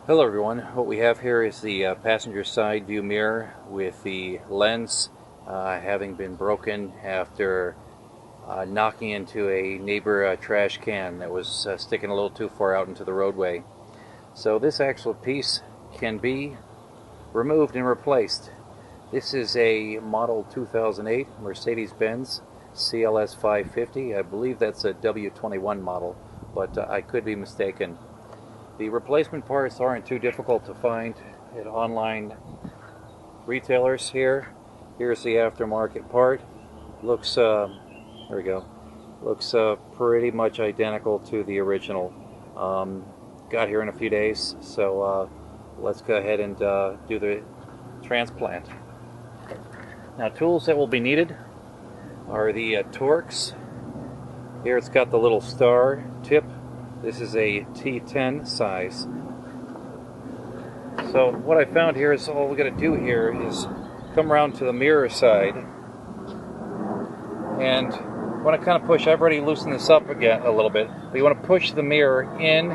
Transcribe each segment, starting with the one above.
Hello everyone, what we have here is the passenger side view mirror with the lens having been broken after knocking into a neighbor trash can that was sticking a little too far out into the roadway. So this actual piece can be removed and replaced. This is a model 2008 Mercedes-Benz CLS 550. I believe that's a W21 model, but I could be mistaken. The replacement parts aren't too difficult to find at online retailers here. Here's the aftermarket part. Looks, there we go. Looks pretty much identical to the original. Got here in a few days, so let's go ahead and do the transplant. Now, tools that will be needed are the Torx. Here it's got the little star tip. This is a T10 size. So what I found here is all we got to do here is come around to the mirror side, and when I kind of push, I've already loosened this up again a little bit, but you want to push the mirror in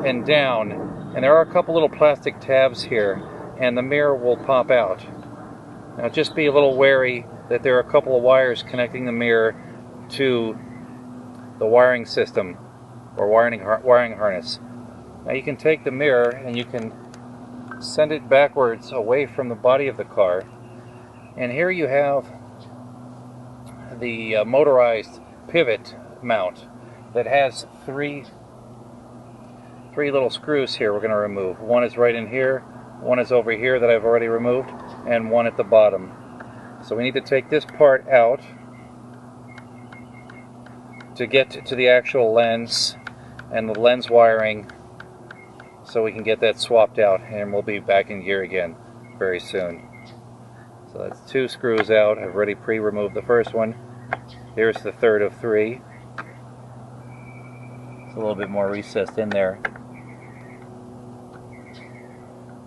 and down, and there are a couple little plastic tabs here, and the mirror will pop out. Now just be a little wary that there are a couple of wires connecting the mirror to the wiring system or wiring harness. Now you can take the mirror and you can send it backwards away from the body of the car, and here you have the motorized pivot mount that has three little screws here we're going to remove. One is right in here, one is over here that I've already removed, and one at the bottom. So we need to take this part out to get to the actual lens and the lens wiring, so we can get that swapped out, and we'll be back in gear again very soon. So that's two screws out. I've already pre-removed the first one. Here's the third of three. It's a little bit more recessed in there.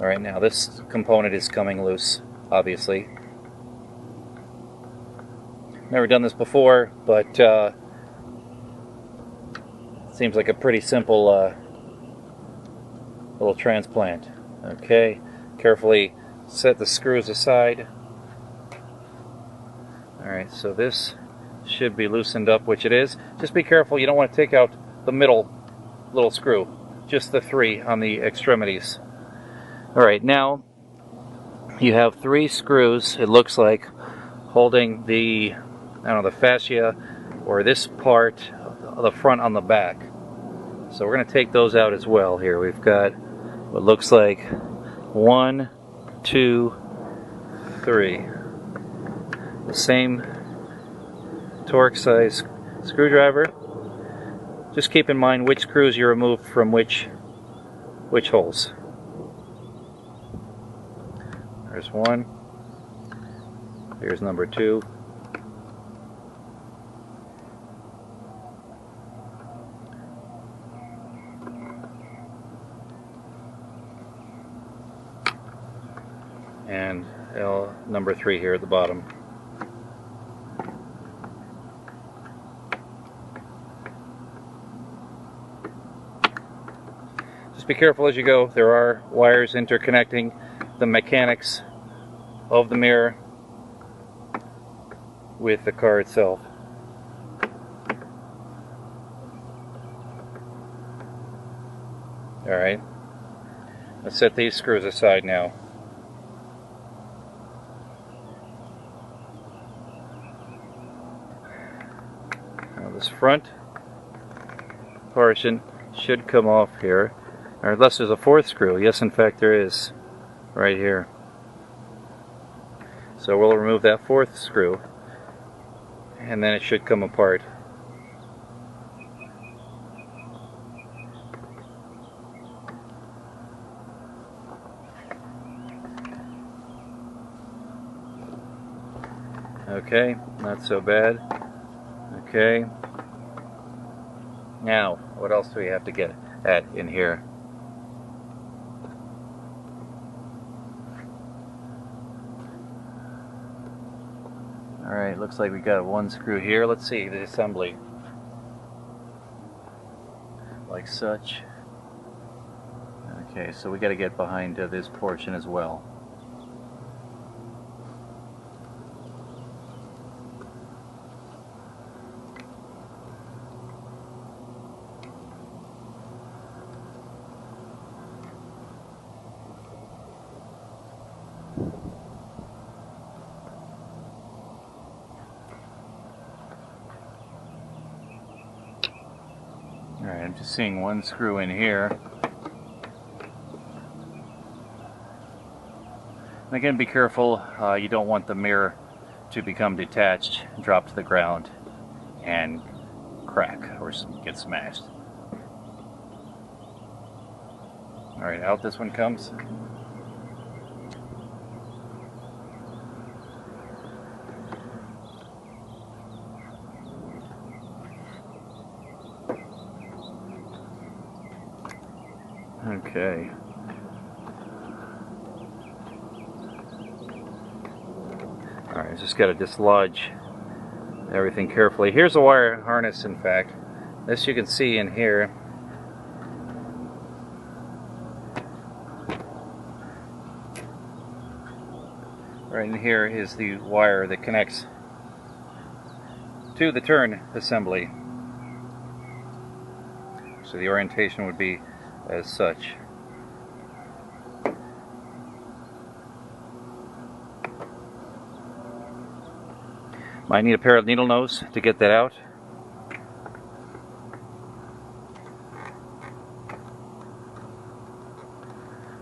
Alright, now this component is coming loose, obviously. Never done this before, but seems like a pretty simple little transplant. Okay, carefully set the screws aside. Alright, so this should be loosened up, which it is. Just be careful, you don't want to take out the middle little screw, just the three on the extremities. Alright, now you have three screws, it looks like, holding the, I don't know, the fascia or this part of the front on the back. So we're going to take those out as well here. We've got what looks like 1, 2, 3. The same Torx size screwdriver. Just keep in mind which screws you remove from which holes. There's one. Here's number 2. And number 3 here at the bottom. Just be careful as you go. There are wires interconnecting the mechanics of the mirror with the car itself. Alright, let's set these screws aside now. This front portion should come off here, or unless there's a fourth screw. Yes, in fact there is, right here. So we'll remove that fourth screw, and then it should come apart. Okay, not so bad. Okay. Now, what else do we have to get at in here? Alright, looks like we got one screw here. Let's see the assembly. Like such. Okay, so we got to get behind this portion as well. Alright, I'm just seeing one screw in here. And again, be careful, you don't want the mirror to become detached, drop to the ground, and crack or get smashed. Alright, out this one comes. Okay. Alright, just got to dislodge everything carefully. Here's a wire harness, in fact. This you can see in here. Right in here is the wire that connects to the turn assembly. So the orientation would be as such. Might need a pair of needle nose to get that out.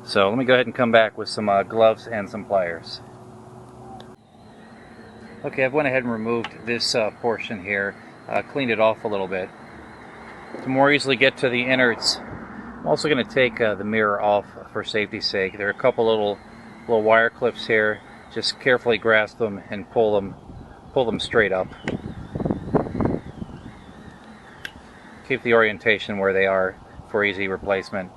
So let me go ahead and come back with some gloves and some pliers. Okay, I've went ahead and removed this portion here, cleaned it off a little bit to more easily get to the innards. I'm also going to take the mirror off for safety's sake. There are a couple little wire clips here. Just carefully grasp them and pull them straight up. Keep the orientation where they are for easy replacement.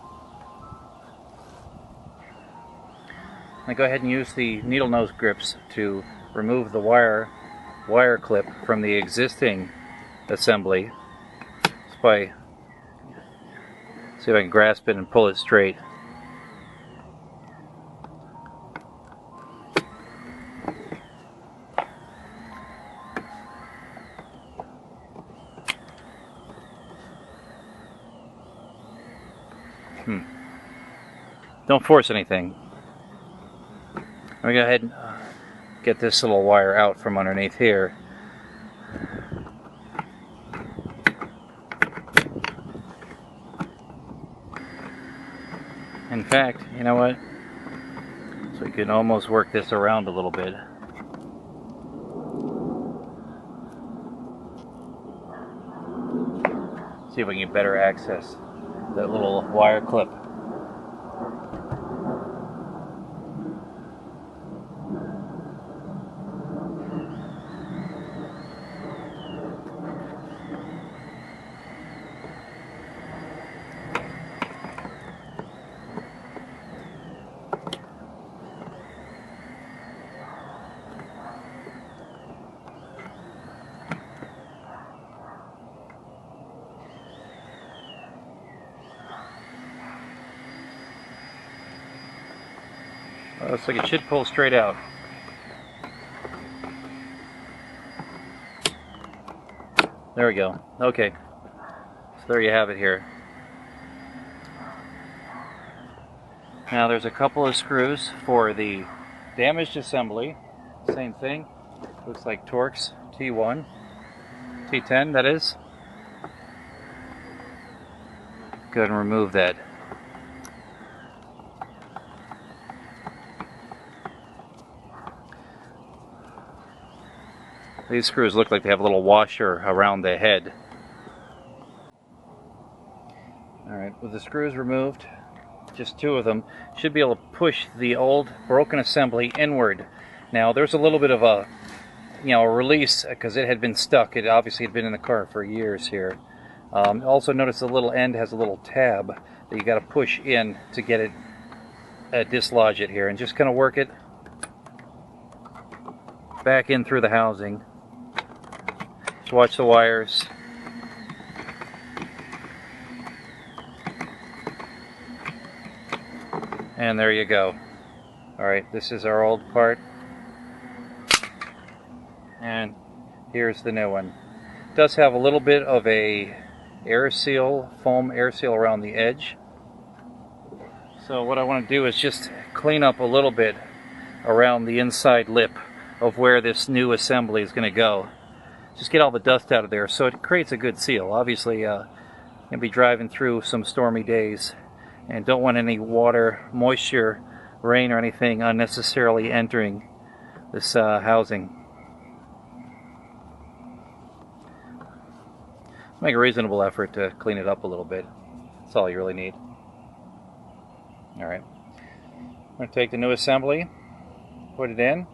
Now go ahead and use the needle nose grips to remove the wire clip from the existing assembly. Just by see if I can grasp it and pull it straight. Don't force anything. Let me go ahead and get this little wire out from underneath here. In fact, you know what? So we can almost work this around a little bit. See if we can get better access to that little wire clip. Looks like it should pull straight out. There we go. Okay. So there you have it here. Now there's a couple of screws for the damaged assembly. Same thing. Looks like Torx T1. T10, that is. Go ahead and remove that. These screws look like they have a little washer around the head. Alright, with the screws removed, just two of them, should be able to push the old broken assembly inward. Now there's a little bit of a release because it had been stuck. It obviously had been in the car for years here. Also notice the little end has a little tab that you got to push in to get it, dislodge it here, and just kind of work it back in through the housing. Just watch the wires. And there you go. Alright, this is our old part. And here's the new one. It does have a little bit of a foam air seal around the edge. So what I want to do is just clean up a little bit around the inside lip of where this new assembly is going to go. Just get all the dust out of there so it creates a good seal. Obviously, you'll be driving through some stormy days and don't want any water, moisture, rain or anything unnecessarily entering this housing. Make a reasonable effort to clean it up a little bit. That's all you really need. Alright. I'm going to take the new assembly, put it in.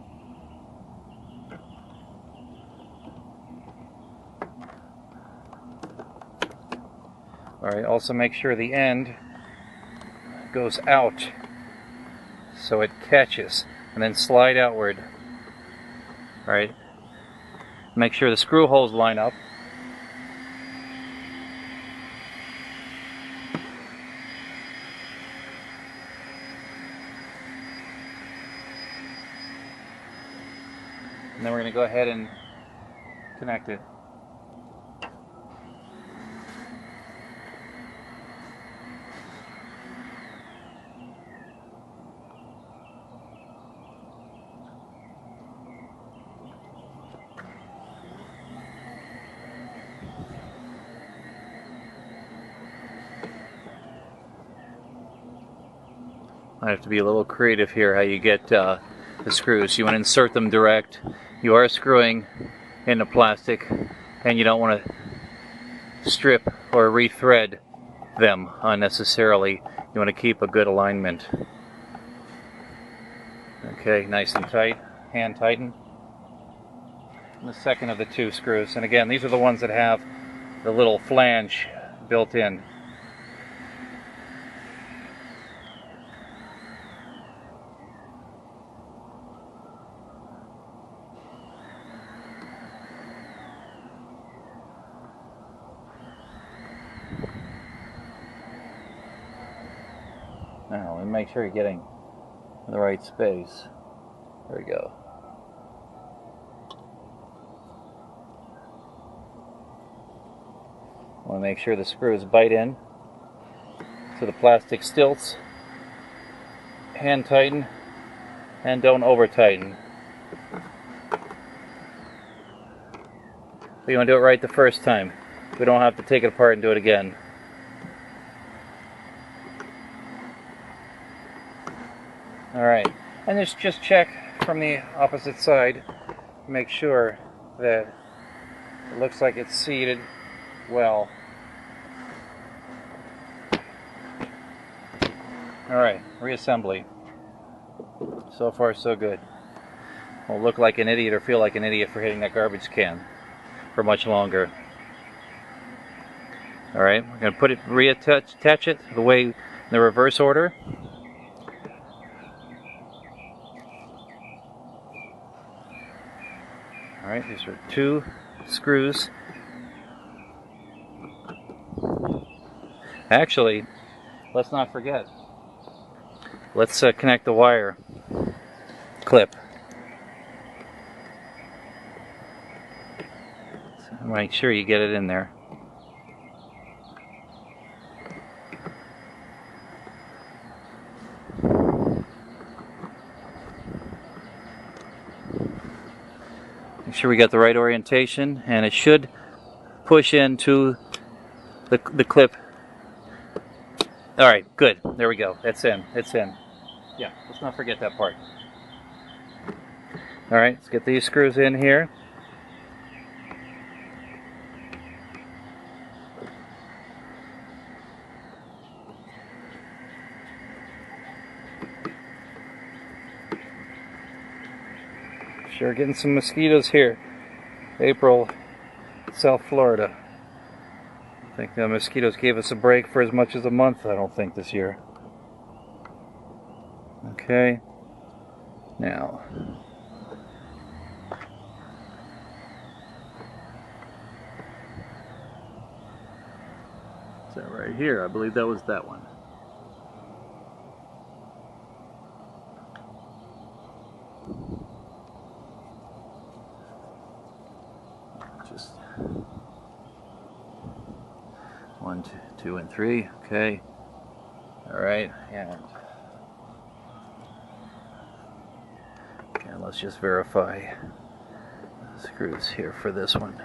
Alright, also make sure the end goes out so it catches, and then slide outward. Alright. Make sure the screw holes line up. And then we're going to go ahead and connect it. I have to be a little creative here how you get the screws. You want to insert them direct. You are screwing into plastic and you don't want to strip or rethread them unnecessarily. You want to keep a good alignment. Okay, nice and tight. Hand tighten. And the second of the two screws. And again, these are the ones that have the little flange built in. Now, let me make sure you're getting the right space. There we go. I want to make sure the screws bite in so the plastic stilts. Hand tighten and don't over tighten. But you want to do it right the first time. We don't have to take it apart and do it again. Alright, and just check from the opposite side, make sure that it looks like it's seated well. Alright, reassembly. So far so good. Won't look like an idiot or feel like an idiot for hitting that garbage can for much longer. Alright, we're going to reattach it the way in the reverse order. Alright, these are two screws. Actually, let's not forget. Let's connect the wire clip. So make sure you get it in there. Make sure we got the right orientation, and it should push into the clip. Alright, good. There we go. That's in. It's in. Yeah, let's not forget that part. Alright, let's get these screws in here. Sure getting some mosquitoes here. April, South Florida. I think the mosquitoes gave us a break for as much as a month, I don't think, this year. Okay. Now. Is that right here? I believe that was that one. 2 and 3. Okay. All right. And let's just verify the screws here for this one.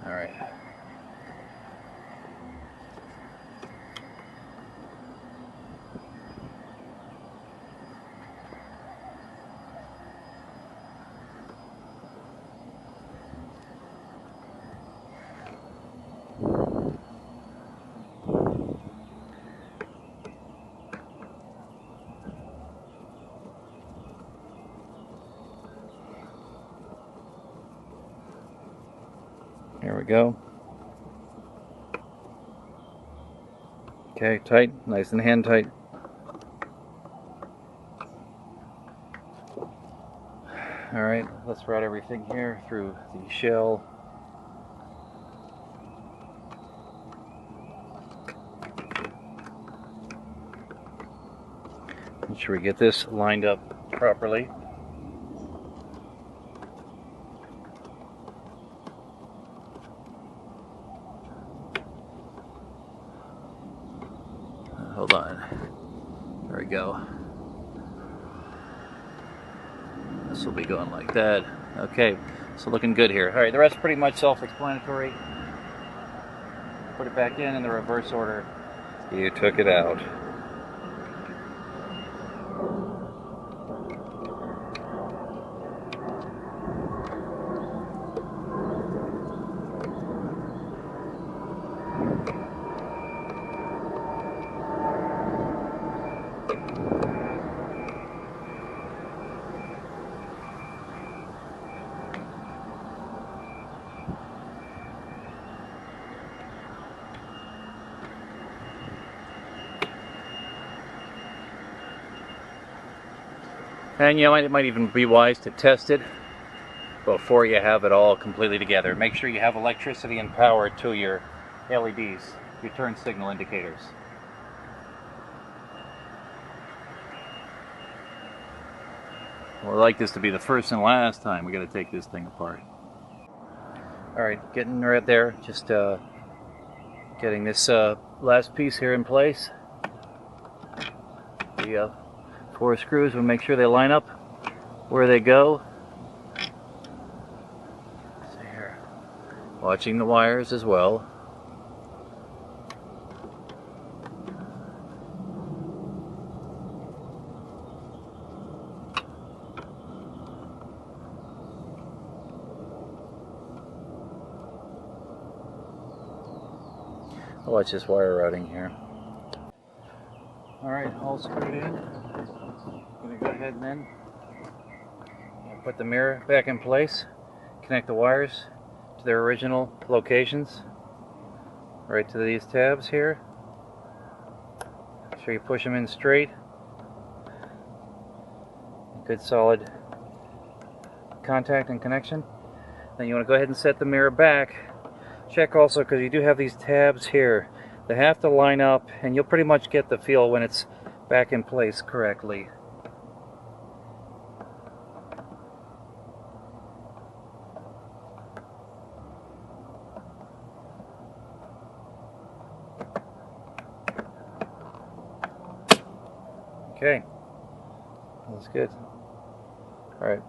All right. Here we go. Okay, tight, nice and hand tight. All right, let's route everything here through the shell. Make sure we get this lined up properly. Hold on. There we go. This will be going like that. Okay, so looking good here. All right, the rest is pretty much self-explanatory. Put it back in the reverse order you took it out. And you know, it might even be wise to test it before you have it all completely together. Make sure you have electricity and power to your LEDs, your turn signal indicators. Well, I'd like this to be the first and last time we got to take this thing apart. Alright, getting right there, just getting this last piece here in place. The 4 screws, we'll make sure they line up where they go. So here, watching the wires as well. I'll watch this wire routing here. Alright, all screwed in. I'm going to go ahead and then put the mirror back in place, connect the wires to their original locations, right to these tabs here. Make sure you push them in straight. Good solid contact and connection. Then you want to go ahead and set the mirror back. Check also, because you do have these tabs here. They have to line up, and you'll pretty much get the feel when it's back in place correctly. Okay, that's good. Alright,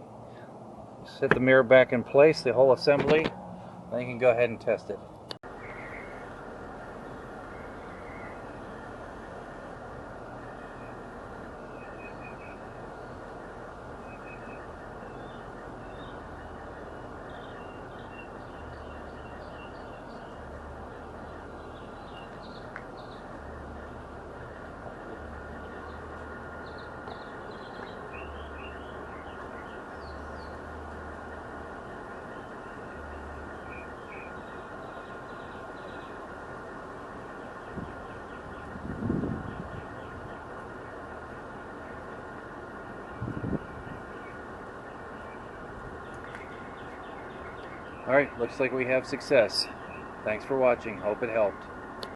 set the mirror back in place, the whole assembly, then you can go ahead and test it. Alright, looks like we have success. Thanks for watching. Hope it helped.